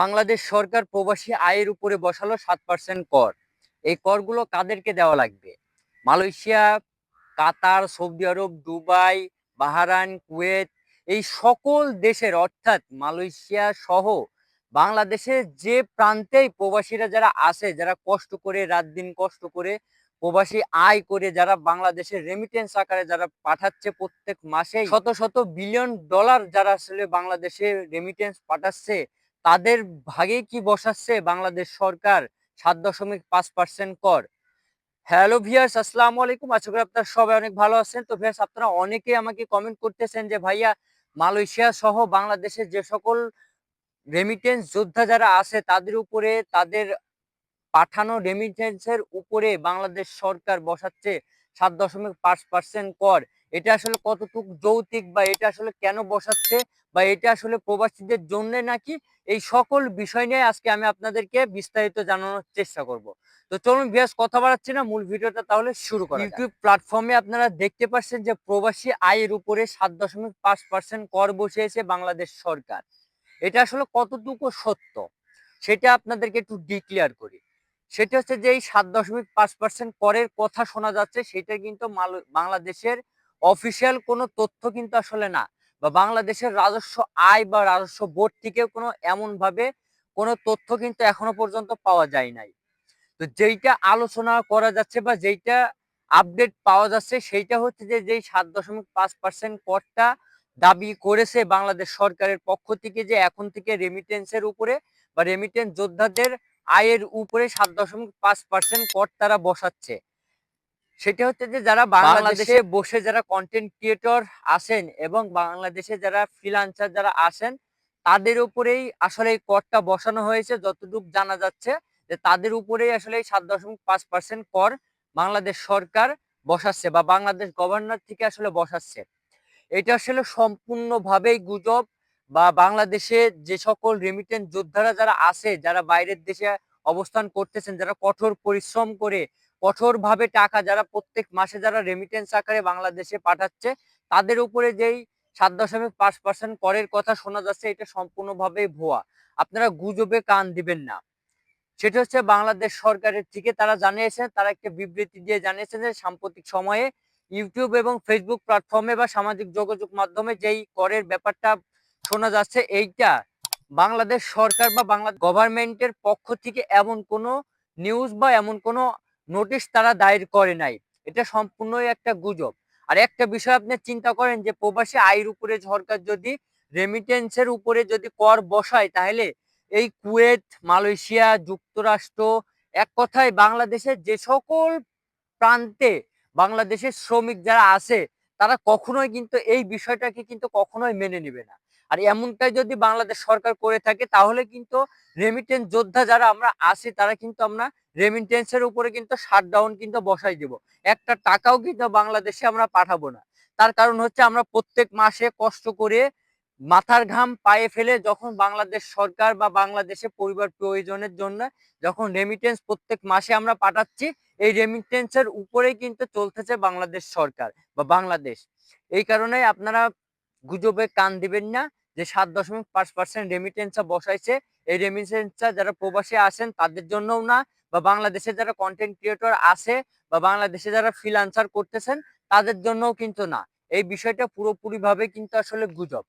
বাংলাদেশ সরকার প্রবাসী আয়ের উপরে বসালো 7% কর। এই করগুলো কাদেরকে দেওয়া লাগবে? মালয়েশিয়া, কাতার, সৌদি আরব, দুবাই, বাহরাইন, কুয়েত এই সকল দেশের অর্থাৎ মালয়েশিয়া সহ বাংলাদেশের যে প্রান্তেই প্রবাসীরা যারা আছে, যারা কষ্ট করে রাত দিন কষ্ট করে প্রবাসী আয় করে যারা বাংলাদেশের রেমিটেন্স আকারে যারা পাঠাচ্ছে প্রত্যেক মাসে শত শত বিলিয়ন ডলার যারা আসলে বাংলাদেশে রেমিটেন্স পাঠাচ্ছে তাদের ভাগে কি বসাচ্ছে বাংলাদেশ সরকার 7.5% কর। হ্যালো ভিউয়ার্স, আসসালামু আলাইকুম। আশা করি আপনারা সবাই অনেক ভালো আছেন। তো ভিউয়ার্স, আপনারা অনেকেই আমাকে কমেন্ট করতেছেন যে ভাইয়া মালয়েশিয়া সহ বাংলাদেশের যে সকল রেমিটেন্স যোদ্ধা যারা আছে তাদের উপরে তাদের পাঠানো রেমিটেন্সের উপরে বাংলাদেশ সরকার বসাচ্ছে 7.5% কর। এটা আসলে কতটুকু যৌক্তিক বা এটা আসলে কেন বসাচ্ছে বা এটা আসলে প্রবাসীদের জন্য নাকি, এই সকল বিষয় নিয়ে আজকে আমি আপনাদেরকে বিস্তারিত জানানোর চেষ্টা করব। তো চলুন ভিউয়ার্স, কথা বাড়াচ্ছি না, মূল ভিডিওটা তাহলে শুরু করা যাক। ইউটিউব প্ল্যাটফর্মে আপনারা দেখতে পাচ্ছেন যে প্রবাসী আয়ের উপরে 7.5% কর বসিয়েছে বাংলাদেশ সরকার। এটা আসলে কতটুকু সত্য সেটা আপনাদেরকে একটু ডিক্লেয়ার করি। সেটা হচ্ছে যে এই 7.5% করের কথা শোনা যাচ্ছে, সেটা কিন্তু বাংলাদেশের অফিসিয়াল কোনো তথ্য কিন্তু আসলে না, বা বাংলাদেশের রাজস্ব আয় বা রাজস্ব বোর্ড থেকেও কোনো এমন ভাবে কোনো তথ্য কিন্তু এখনো পর্যন্ত পাওয়া যায় নাই। তো যেইটা আলোচনা করা যাচ্ছে বা যেইটা আপডেট পাওয়া যাচ্ছে সেইটা হচ্ছে যে যেই 7.5% করটা দাবি করেছে বাংলাদেশ সরকারের পক্ষ থেকে, যে এখন থেকে রেমিটেন্সের উপরে বা রেমিটেন্স যোদ্ধাদের আয়ের উপরে 7.5% কর তারা বসাচ্ছে। সেটা হচ্ছে যে যারা বাংলাদেশে বসে যারা কন্টেন্ট ক্রিয়েটর আছেন এবং বাংলাদেশে যারা ফ্রিল্যান্সার যারা আসেন তাদের উপরেই আসলে এই করটা বসানো হয়েছে। যতটুকু জানা যাচ্ছে যে তাদের উপরেই আসলে এই 7.5% কর বাংলাদেশ সরকার বসাচ্ছে বা বাংলাদেশ গভর্নর থেকে আসলে বসাচ্ছে। এটা আসলে সম্পূর্ণভাবেই গুজব। বা বাংলাদেশে যে সকল রেমিটেন্স যোদ্ধারা যারা আছে, যারা বাইরের দেশে অবস্থান করতেছেন, যারা কঠোর পরিশ্রম করে কঠোরভাবে টাকা যারা প্রত্যেক মাসে যারা রেমিটেন্স আকারে বাংলাদেশে পাঠাচ্ছে তাদের উপরে যেই 7.5% করের কথা শোনা যাচ্ছে এটা সম্পূর্ণভাবেই ভুয়া। আপনারা গুজবে কান দিবেন না। সেটা হচ্ছে বাংলাদেশ সরকারের থেকে তারা জানিয়েছেন, তারা একটা বিবৃতি দিয়ে জানিয়েছেন যে সাম্প্রতিক সময়ে ইউটিউব এবং ফেসবুক প্ল্যাটফর্মে বা সামাজিক যোগাযোগ মাধ্যমে যেই করের ব্যাপারটা শোনা যাচ্ছে, এইটা বাংলাদেশ সরকার বা বাংলা গভর্নমেন্টের পক্ষ থেকে এমন কোনো নিউজ বা এমন কোনো নোটিশ তারা দায়ের করে নাই। এটা সম্পূর্ণই একটা গুজব। আর একটা বিষয় আপনি চিন্তা করেন যে প্রবাসী আয়ের উপরে সরকার যদি রেমিটেন্সের উপরে যদি কর বসায়, তাহলে এই কুয়েত, মালয়েশিয়া, যুক্তরাষ্ট্র, এক কথায় বাংলাদেশের যে সকল প্রান্তে বাংলাদেশের শ্রমিক যারা আছে তারা কখনোই কিন্তু এই বিষয়টাকে কিন্তু কখনোই মেনে নিবে না। আর এমনটাই যদি বাংলাদেশ সরকার করে থাকে তাহলে কিন্তু রেমিটেন্স যোদ্ধা যারা আমরা আছি তারা কিন্তু আমরা রেমিটেন্সের উপরে কিন্তু শাটডাউন কিন্তু বসাই দিব। একটা টাকাও কিন্তু বাংলাদেশে আমরা পাঠাবো না। তার কারণ হচ্ছে আমরা প্রত্যেক মাসে কষ্ট করে মাথার ঘাম পায়ে ফেলে যখন বাংলাদেশ সরকার বা বাংলাদেশে পরিবার প্রয়োজনের জন্য যখন রেমিটেন্স প্রত্যেক মাসে আমরা পাঠাচ্ছি, এই রেমিটেন্সের উপরেই কিন্তু চলতেছে বাংলাদেশ সরকার বা বাংলাদেশ। এই কারণে আপনারা গুজবে কান দিবেন না যে 7.5% রেমিটেন্সটা বসাইছে। এই রেমিটেন্সটা যারা প্রবাসী আছেন তাদের জন্যও না, বা বাংলাদেশে যারা কন্টেন্ট ক্রিয়েটর আছে বা বাংলাদেশে যারা ফ্রিল্যান্সার করতেছেন তাদের জন্যও কিন্তু না। এই বিষয়টা পুরোপুরিভাবে কিন্তু আসলে গুজব।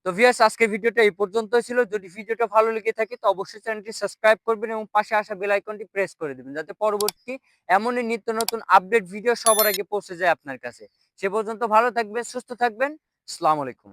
তো ভিউয়ার্স, আজকের ভিডিওটা এই পর্যন্তই ছিল। যদি ভিডিওটা ভালো লেগে থাকে তো অবশ্যই চ্যানেলটি সাবস্ক্রাইব করবেন এবং পাশে আসা বেল আইকনটি প্রেস করে দিবেন যাতে পরবর্তী এমনই নিত্য নতুন আপডেট ভিডিও সবার আগে পৌঁছে যায় আপনার কাছে। সে পর্যন্ত ভালো থাকবেন, সুস্থ থাকবেন। আসসালামু আলাইকুম।